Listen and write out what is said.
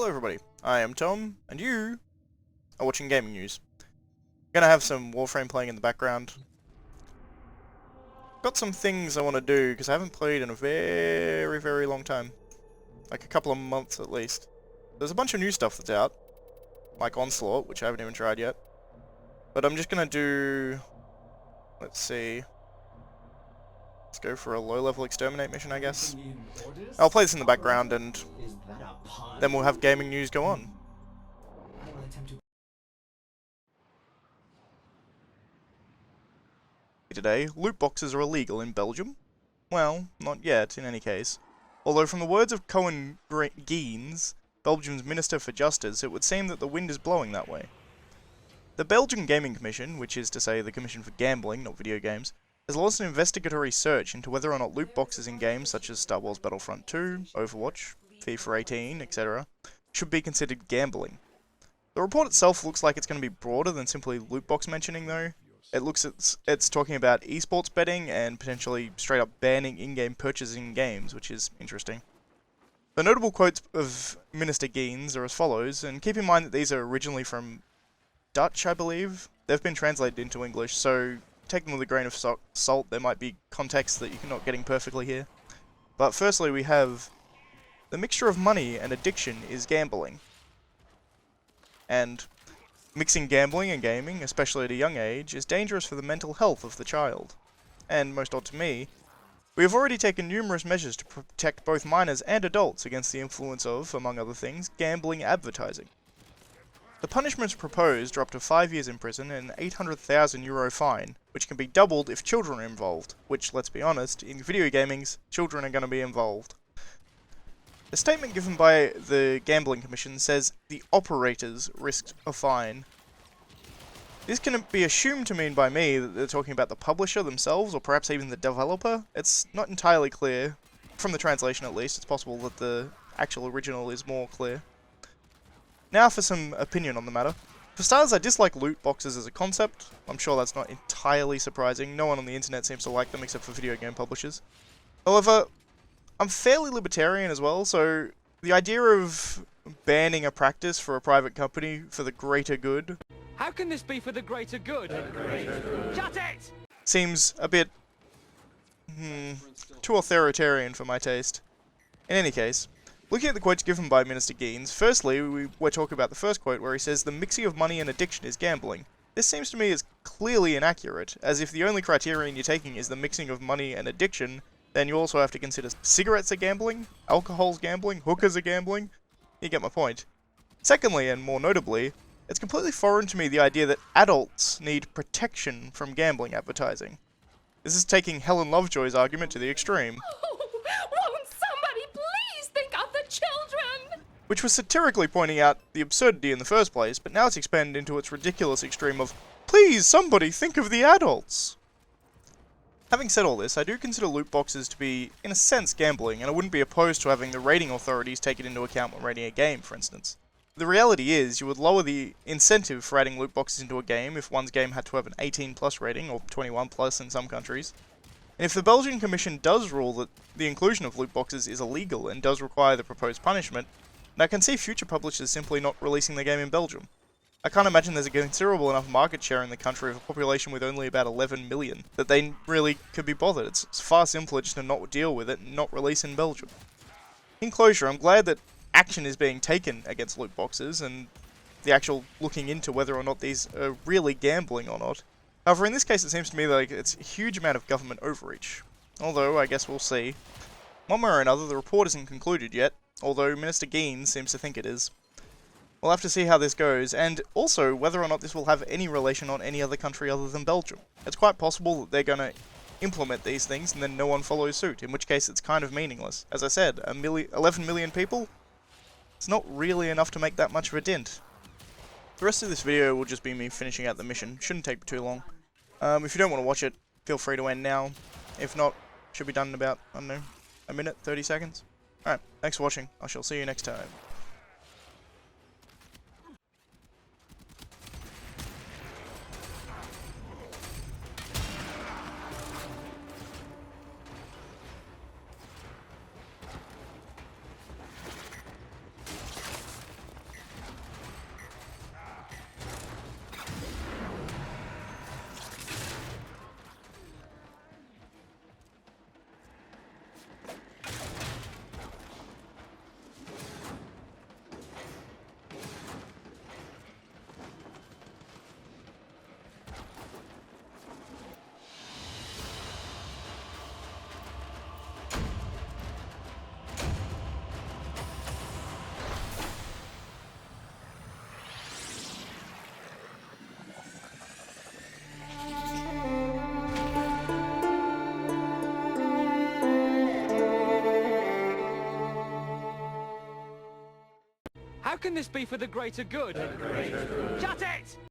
Hello everybody, I am Tom, and you are watching Gaming News. I'm gonna have some Warframe playing in the background. Got some things I want to do, because I haven't played in a very long time. Like a couple of months at least. There's a bunch of new stuff that's out, like Onslaught, which I haven't even tried yet. But I'm just gonna do... let's see... let's go for a low-level exterminate mission, I guess. I'll play this in the background, and then we'll have Gaming News go on. Today, loot boxes are illegal in Belgium? Well, not yet, in any case. Although from the words of Cohen Geens, Belgium's Minister for Justice, it would seem that the wind is blowing that way. The Belgian Gaming Commission, which is to say the Commission for Gambling, not video games, has launched an investigatory search into whether or not loot boxes in games such as Star Wars Battlefront 2, Overwatch, FIFA 18, etc. should be considered gambling. The report itself looks like it's going to be broader than simply loot box mentioning though. It's talking about esports betting and potentially straight up banning in-game purchasing in games, which is interesting. The notable quotes of Minister Geens are as follows, and keep in mind that these are originally from Dutch, I believe. They've been translated into English, so take them with a grain of salt. There might be context that you're not getting perfectly here. But firstly, we have the mixture of money and addiction is gambling. And mixing gambling and gaming, especially at a young age, is dangerous for the mental health of the child. And, most odd to me, we have already taken numerous measures to protect both minors and adults against the influence of, among other things, gambling advertising. The punishments proposed are up to 5 years in prison and an €800,000 fine, which can be doubled if children are involved, which, let's be honest, in video gamings, children are going to be involved. The statement given by the Gambling Commission says the operators risked a fine. This can be assumed to mean by me that they're talking about the publisher themselves, or perhaps even the developer. It's not entirely clear. From the translation at least, it's possible that the actual original is more clear. Now for some opinion on the matter. For starters, I dislike loot boxes as a concept. I'm sure that's not entirely surprising. No one on the internet seems to like them except for video game publishers. However, I'm fairly libertarian as well, so the idea of banning a practice for a private company for the greater good... How can this be for the greater good? Shut it! Seems a bit... too authoritarian for my taste. In any case, looking at the quotes given by Minister Geens, firstly, we're talking about the first quote where he says, "The mixing of money and addiction is gambling." This seems to me as clearly inaccurate, as if the only criterion you're taking is the mixing of money and addiction, then you also have to consider cigarettes are gambling, alcohol's gambling, hookers are gambling. You get my point. Secondly, and more notably, it's completely foreign to me the idea that adults need protection from gambling advertising. This is taking Helen Lovejoy's argument to the extreme. Oh, won't somebody please think of the children? Which was satirically pointing out the absurdity in the first place, but now it's expanded into its ridiculous extreme of, please somebody think of the adults. Having said all this, I do consider loot boxes to be, in a sense, gambling, and I wouldn't be opposed to having the rating authorities take it into account when rating a game, for instance. The reality is, you would lower the incentive for adding loot boxes into a game if one's game had to have an 18+ rating, or 21+ in some countries. And if the Belgian Commission does rule that the inclusion of loot boxes is illegal and does require the proposed punishment, then I can see future publishers simply not releasing the game in Belgium. I can't imagine there's a considerable enough market share in the country of a population with only about 11 million that they really could be bothered. It's far simpler just to not deal with it and not release in Belgium. In closure, I'm glad that action is being taken against loot boxes and the actual looking into whether or not these are really gambling or not. However, in this case it seems to me like it's a huge amount of government overreach. Although, I guess we'll see. One way or another, the report isn't concluded yet, although Minister Geens seems to think it is. We'll have to see how this goes, and also whether or not this will have any relation on any other country other than Belgium. It's quite possible that they're going to implement these things and then no one follows suit, in which case it's kind of meaningless. As I said, 11 million people? It's not really enough to make that much of a dent. The rest of this video will just be me finishing out the mission. Shouldn't take too long. If you don't want to watch it, feel free to end now. If not, should be done in about, I don't know, a minute, 30 seconds. Alright, thanks for watching. I shall see you next time. can this be for the greater good? Shut it!